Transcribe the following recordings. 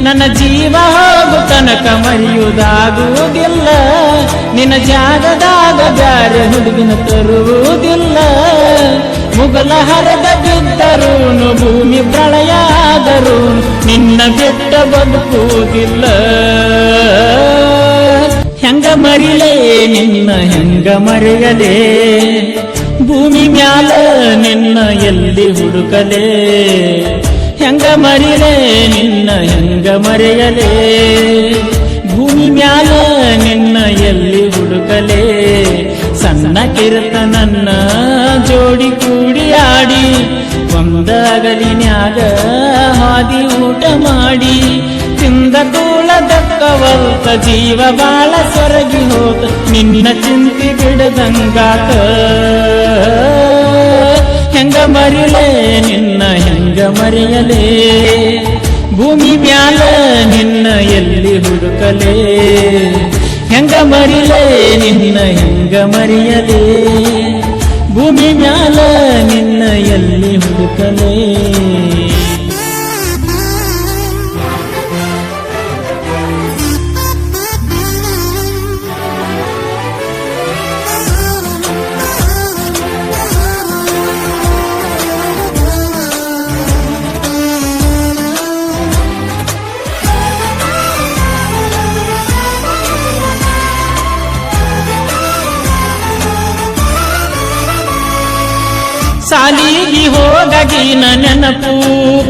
ನನ್ನ ಜೀವ ಹೋಗು ತನಕ ಮರೆಯುವುದಾಗುವುದಿಲ್ಲ. ನಿನ್ನ ಜಾಗದಾಗ ಬ್ಯಾರೆ ಹುಡುಗಿನ ತರುವುದಿಲ್ಲ. ಮುಗಲ ಹರದ ಬಿದ್ದರೂನು ಭೂಮಿ ಪ್ರಳಯ ಆದರೂ ನಿನ್ನ ಬಿಟ್ಟ ಬದುಕುವುದಿಲ್ಲ. ಹೆಂಗ ಮರಿಲೇ ನಿನ್ನ ಹೆಂಗ ಮರೆಯಲೇ, ಭೂಮಿ ಮ್ಯಾಲ ನಿನ್ನ ಎಲ್ಲಿ ಹುಡುಕಲೇ. ಹೆಂಗ ಮರಿಲೇ ನಿನ್ನ ಹೆಂಗ ಮರೆಯಲೇ, ಭೂಮಿ ಮ್ಯಾಲ ನಿನ್ನ ಎಲ್ಲಿ ಹುಡುಕಲೇ. ಸಣ್ಣ ಕಿರತ ನನ್ನ ಜೋಡಿ ಕೂಡಿ ಆಡಿ ಒಂದಾಗಲಿನ್ಯಾಗ ಹಾದಿ ಊಟ ಮಾಡಿ ತಿಂದ ಕೂಳ ದಕ್ಕವಲ್ತ ಜೀವ ಬಾಳ ಸೊರಗಿ ಹೋತ ನಿನ್ನ ಚಿಂತಿ ಬಿಡದಂಗಾತ. ಹೆಂಗ ಮರಿಲೇ ನಿನ್ನ ಹೆಂಗ ಮರೆಯಲೇ, ಭೂಮಿ ಮ್ಯಾಲ ನಿನ್ನ ಎಲ್ಲಿ ಹುಡುಕಲೇ. ಹೆಂಗ ಮರಿಲೇ ನಿನ್ನ ಹೆಂಗ ಮರೆಯಲೇ, ಭೂಮಿ ಮ್ಯಾಲ ನಿನ್ನ ಎಲ್ಲಿ ಹುಡುಕಲೇ. ಸಾಲಿಗೆ ಹೋಗಿನ ನೆನಪು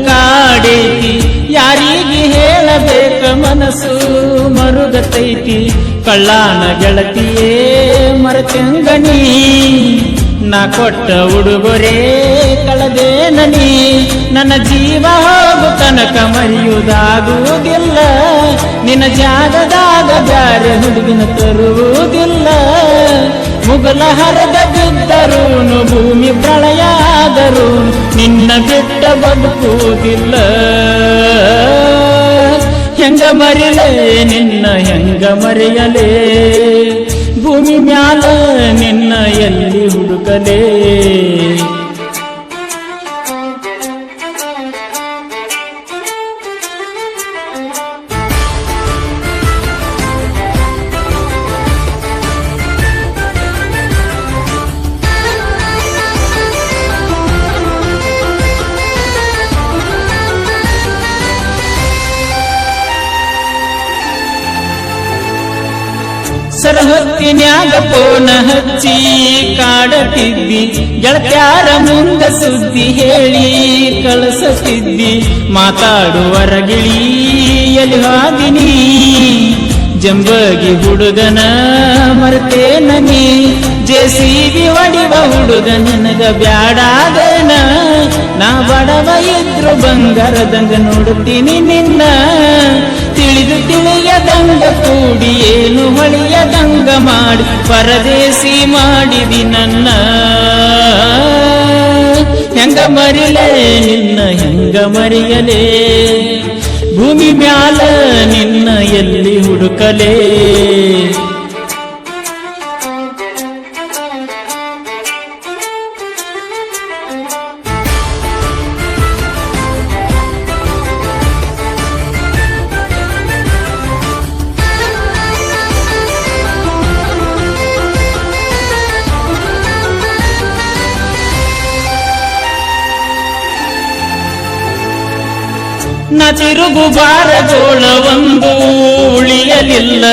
ಕಾಡೇತಿ, ಯಾರಿಗೆ ಹೇಳಬೇಕ ಮನಸ್ಸು ಮರುಗತೈತಿ. ಕಳ್ಳಾನ ಗೆಳತಿಯೇ ಮರೆತೆಂಗನಿ, ನಾ ಕೊಟ್ಟ ಉಡುಗೊರೆ ಕಳದೇನನಿ. ನನ್ನ ಜೀವ ಹೋಗು ತನಕ ಮರೆಯುವುದಾಗುವುದಿಲ್ಲ. ನಿನ್ನ ಜಾಗದಾಗ ಬ್ಯಾರೆ ಹುಡುಗಿನ ತರುವುದಿಲ್ಲ. ಮುಗಲ ಹರದ ಬಿದ್ದರೂನು ಭೂಮಿ ಪ್ರಳಯ ಆದರೂ ನಿನ್ನ ಬಿಟ್ಟ ಬದುಕುವುದಿಲ್ಲ. ಹೆಂಗ ಮರಿಲೇ ನಿನ್ನ ಹೆಂಗ ಮರೆಯಲೇ, ಭೂಮಿ ಮ್ಯಾಲ ನಿನ್ನ ಎಲ್ಲಿ ಹುಡುಕಲೇ. ಸರಹತ್ತಿನ್ಯಾಗ ಪೋನ ಹಚ್ಚಿ ಕಾಡತಿದ್ದಿ, ಗೆಳತ್ಯಾರ ಮುಂದ ಸುದ್ದಿ ಹೇಳಿ ಕಳಿಸುತ್ತಿದ್ದಿ. ಮಾತಾಡುವರಗಿಳಿ ಎಲ್ಲಿ ಹಾದಿನಿ, ಜಂಬಗಿ ಹುಡುಗನ ಮರ್ತೇನನಿ. ಜೆಸಿಬಿ ಹೊಡಿವ ಹುಡುಗ ನನಗ ಬ್ಯಾಡಾದನ, ನಾ ಬಡವ ಇದ್ರು ಬಂಗಾರದಂಗ ನೋಡುತ್ತೀನಿ ನಿನ್ನ. ತಿಳಿದು ತಿಳಿಯದಂಗ ಕೂಡಿ ಏನು ಹೊಳೆಯದಂಗ ಮಾಡಿ ಪರದೇಸಿ ಮಾಡಿದಿ ನನ್ನ. ಹೆಂಗ ಮರಿಲೇ ನಿನ್ನ ಹೆಂಗ ಮರೆಯಲೇ, ಭೂಮಿ ಮ್ಯಾಲ ನಿನ್ನ ಎಲ್ಲಿ ಹುಡುಕಲೇ. ನ ತಿರುಗು ಬಾರಗೋಳ ಒಂದು ಉಳಿಯಲಿಲ್ಲ,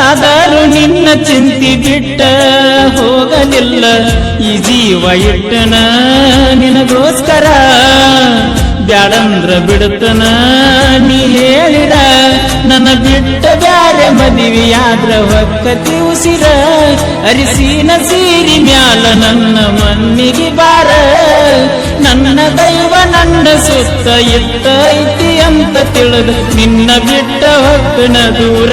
ಆದರೂ ನಿನ್ನ ಚಿಂತಿ ಬಿಟ್ಟ ಹೋಗಲಿಲ್ಲ. ಈ ಜೀವ ಇಟ್ಟನ ನಿನಗೋಸ್ಕರ, ಬ್ಯಾಡಂದ್ರ ಬಿಡುತ್ತನ ನೀ ಹೇಳಿರ. ನನ್ನ ಬಿಟ್ಟ ಬ್ಯಾರೆ ಮದುವೆಯಾದ್ರ ಹೊಕ್ಕತಿ ಉಸಿರ. ಅರಿಸಿನ ಸೀರಿ ಮ್ಯಾಲ ನನ್ನ ಮಣ್ಣಿಗೆ ಬಾರ. ನನ್ನ ದೈವ ನನ್ನ ಸುತ್ತ ಇತ್ತ ಐತಿ ಅಂತ ತಿಳಿದು ನಿನ್ನ ಬಿಟ್ಟ ಹೊಕ್ಕನ ದೂರ.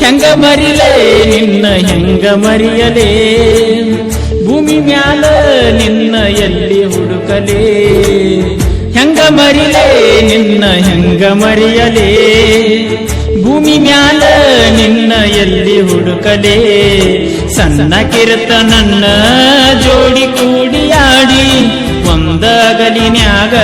ಹೆಂಗ ಮರಿಲೇ ನಿನ್ನ ಹೆಂಗ ಮರೆಯಲೇ, ಭೂಮಿ ಮ್ಯಾಲ ನಿನ್ನ ಎಲ್ಲಿ ಹುಡುಕಲೇ. ಹೆಂಗ ಮರಿಲೇ ನಿನ್ನ ಹೆಂಗ ಮರೆಯಲೇ, ಭೂಮಿ ಮ್ಯಾಲ ನಿನ್ನ ಎಲ್ಲಿ ಹುಡುಕಲೇ. ಸಣ್ಣ ಕಿರತ ನನ್ನ ಜೋಡಿ ಕೂಡಿಯಾಡಿ ಒಂದಾಗಲಿನ್ಯಾಗ